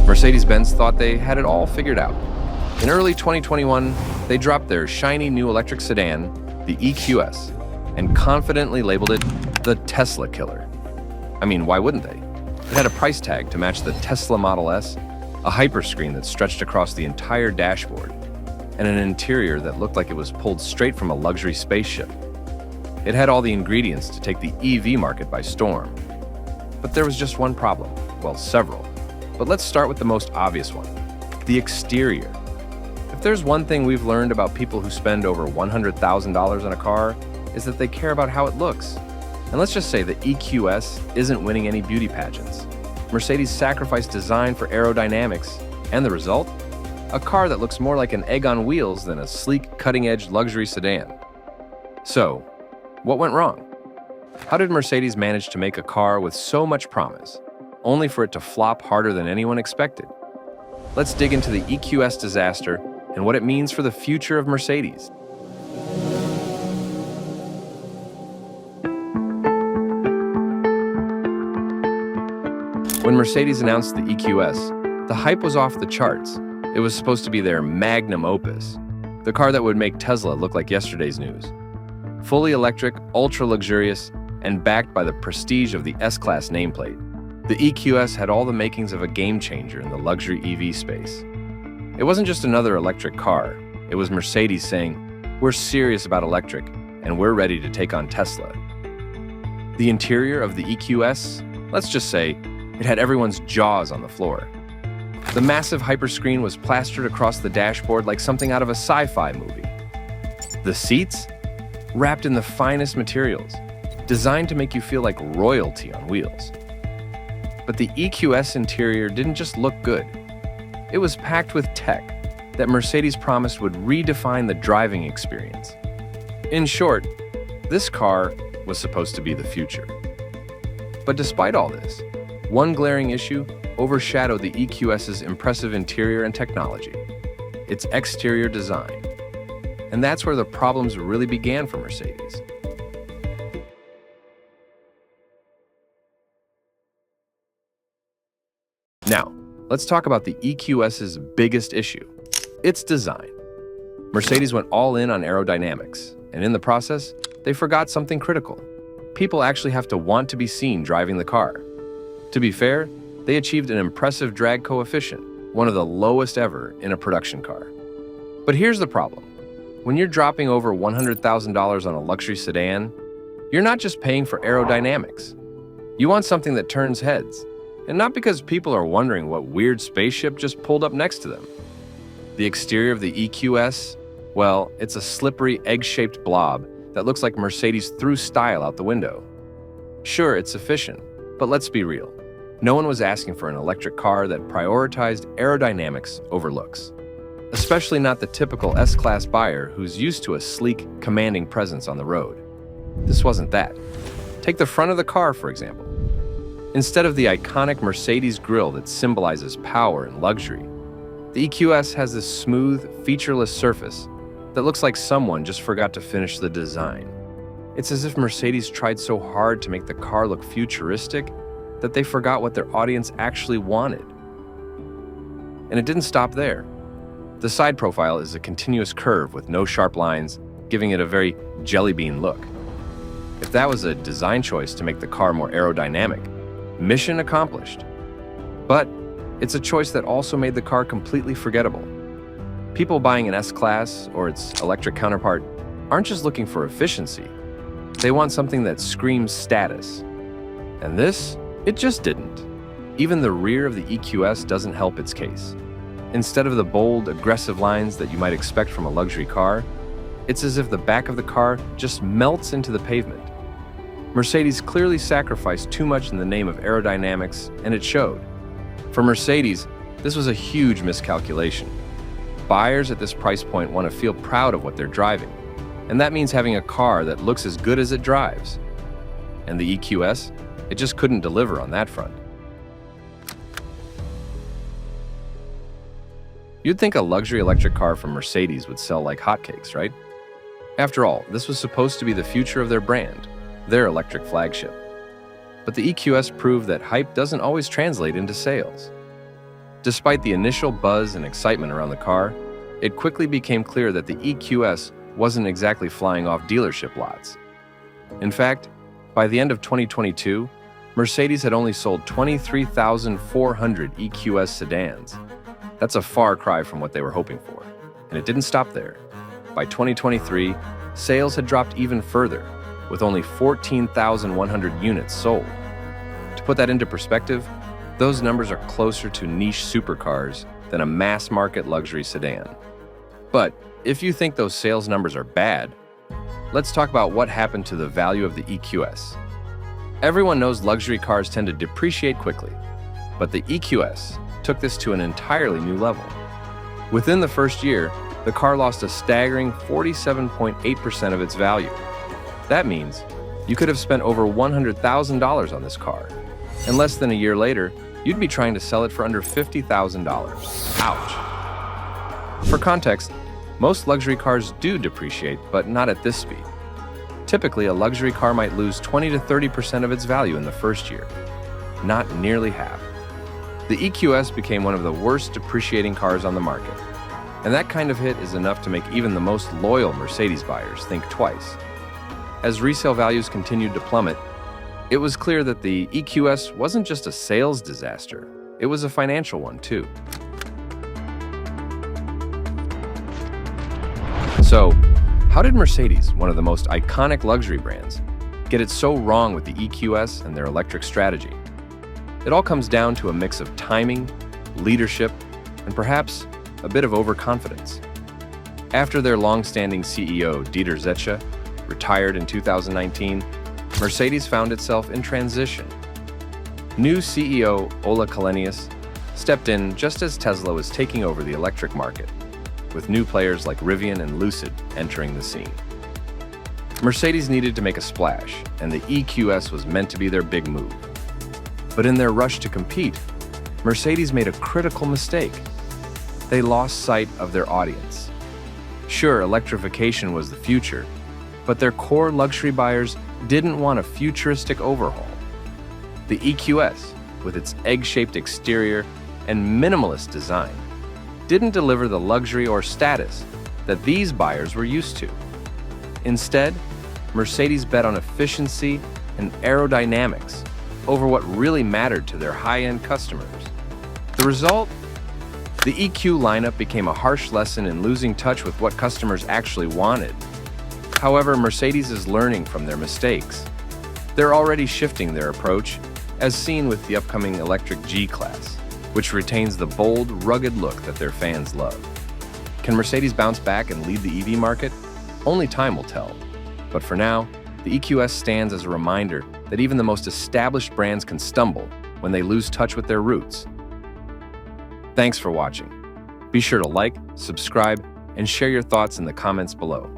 Mercedes-Benz thought they had it all figured out. In early 2021, they dropped their shiny new electric sedan, the EQS, and confidently labeled it the Tesla killer. I mean, why wouldn't they? It had a price tag to match the Tesla Model S, a hyperscreen that stretched across the entire dashboard, and an interior that looked like it was pulled straight from a luxury spaceship. It had all the ingredients to take the EV market by storm. But there was just one problem. Well, several. But let's start with the most obvious one, the exterior. If there's one thing we've learned about people who spend over $100,000 on a car, is that they care about how it looks. And let's just say the EQS isn't winning any beauty pageants. Mercedes sacrificed design for aerodynamics, and the result? A car that looks more like an egg on wheels than a sleek, cutting-edge luxury sedan. So, what went wrong? How did Mercedes manage to make a car with so much promise, only for it to flop harder than anyone expected? Let's dig into the EQS disaster and what it means for the future of Mercedes. When Mercedes announced the EQS, the hype was off the charts. It was supposed to be their magnum opus, the car that would make Tesla look like yesterday's news. Fully electric, ultra-luxurious, and backed by the prestige of the S-Class nameplate, the EQS had all the makings of a game-changer in the luxury EV space. It wasn't just another electric car. It was Mercedes saying, "We're serious about electric, and we're ready to take on Tesla." The interior of the EQS, let's just say, it had everyone's jaws on the floor. The massive hyperscreen was plastered across the dashboard like something out of a sci-fi movie. The seats? Wrapped in the finest materials, designed to make you feel like royalty on wheels. But the EQS interior didn't just look good. It was packed with tech that Mercedes promised would redefine the driving experience. In short, this car was supposed to be the future. But despite all this, one glaring issue overshadowed the EQS's impressive interior and technology: its exterior design. And that's where the problems really began for Mercedes. Now, let's talk about the EQS's biggest issue, its design. Mercedes went all in on aerodynamics, and in the process, they forgot something critical. People actually have to want to be seen driving the car. To be fair, they achieved an impressive drag coefficient, one of the lowest ever in a production car. But here's the problem. When you're dropping over $100,000 on a luxury sedan, you're not just paying for aerodynamics. You want something that turns heads, and not because people are wondering what weird spaceship just pulled up next to them. The exterior of the EQS, well, it's a slippery, egg-shaped blob that looks like Mercedes threw style out the window. Sure, it's efficient, but let's be real. No one was asking for an electric car that prioritized aerodynamics over looks. Especially not the typical S-Class buyer who's used to a sleek, commanding presence on the road. This wasn't that. Take the front of the car, for example. Instead of the iconic Mercedes grille that symbolizes power and luxury, the EQS has this smooth, featureless surface that looks like someone just forgot to finish the design. It's as if Mercedes tried so hard to make the car look futuristic that they forgot what their audience actually wanted. And it didn't stop there. The side profile is a continuous curve with no sharp lines, giving it a very jelly bean look. If that was a design choice to make the car more aerodynamic, mission accomplished. But it's a choice that also made the car completely forgettable. People buying an S-Class or its electric counterpart aren't just looking for efficiency. They want something that screams status. And this, it just didn't. Even the rear of the EQS doesn't help its case. Instead of the bold, aggressive lines that you might expect from a luxury car, it's as if the back of the car just melts into the pavement. Mercedes clearly sacrificed too much in the name of aerodynamics, and it showed. For Mercedes, this was a huge miscalculation. Buyers at this price point want to feel proud of what they're driving, and that means having a car that looks as good as it drives. And the EQS, it just couldn't deliver on that front. You'd think a luxury electric car from Mercedes would sell like hotcakes, right? After all, this was supposed to be the future of their brand, their electric flagship. But the EQS proved that hype doesn't always translate into sales. Despite the initial buzz and excitement around the car, it quickly became clear that the EQS wasn't exactly flying off dealership lots. In fact, by the end of 2022, Mercedes had only sold 23,400 EQS sedans. That's a far cry from what they were hoping for. And it didn't stop there. By 2023, sales had dropped even further, with only 14,100 units sold. To put that into perspective, those numbers are closer to niche supercars than a mass-market luxury sedan. But if you think those sales numbers are bad, let's talk about what happened to the value of the EQS. Everyone knows luxury cars tend to depreciate quickly, but the EQS took this to an entirely new level. Within the first year, the car lost a staggering 47.8% of its value. That means you could have spent over $100,000 on this car, and less than a year later, you'd be trying to sell it for under $50,000. Ouch! For context, most luxury cars do depreciate, but not at this speed. Typically, a luxury car might lose 20 to 30% of its value in the first year, not nearly half. The EQS became one of the worst depreciating cars on the market, and that kind of hit is enough to make even the most loyal Mercedes buyers think twice. As resale values continued to plummet, it was clear that the EQS wasn't just a sales disaster, it was a financial one too. So, how did Mercedes, one of the most iconic luxury brands, get it so wrong with the EQS and their electric strategy? It all comes down to a mix of timing, leadership, and perhaps a bit of overconfidence. After their long-standing CEO, Dieter Zetsche, retired in 2019, Mercedes found itself in transition. New CEO Ola Källenius stepped in just as Tesla was taking over the electric market, with new players like Rivian and Lucid entering the scene. Mercedes needed to make a splash, and the EQS was meant to be their big move. But in their rush to compete, Mercedes made a critical mistake. They lost sight of their audience. Sure, electrification was the future, but their core luxury buyers didn't want a futuristic overhaul. The EQS, with its egg-shaped exterior and minimalist design, didn't deliver the luxury or status that these buyers were used to. Instead, Mercedes bet on efficiency and aerodynamics over what really mattered to their high-end customers. The result? The EQ lineup became a harsh lesson in losing touch with what customers actually wanted. However, Mercedes is learning from their mistakes. They're already shifting their approach, as seen with the upcoming electric G-Class, which retains the bold, rugged look that their fans love. Can Mercedes bounce back and lead the EV market? Only time will tell. But for now, the EQS stands as a reminder that even the most established brands can stumble when they lose touch with their roots. Thanks for watching. Be sure to like, subscribe, and share your thoughts in the comments below.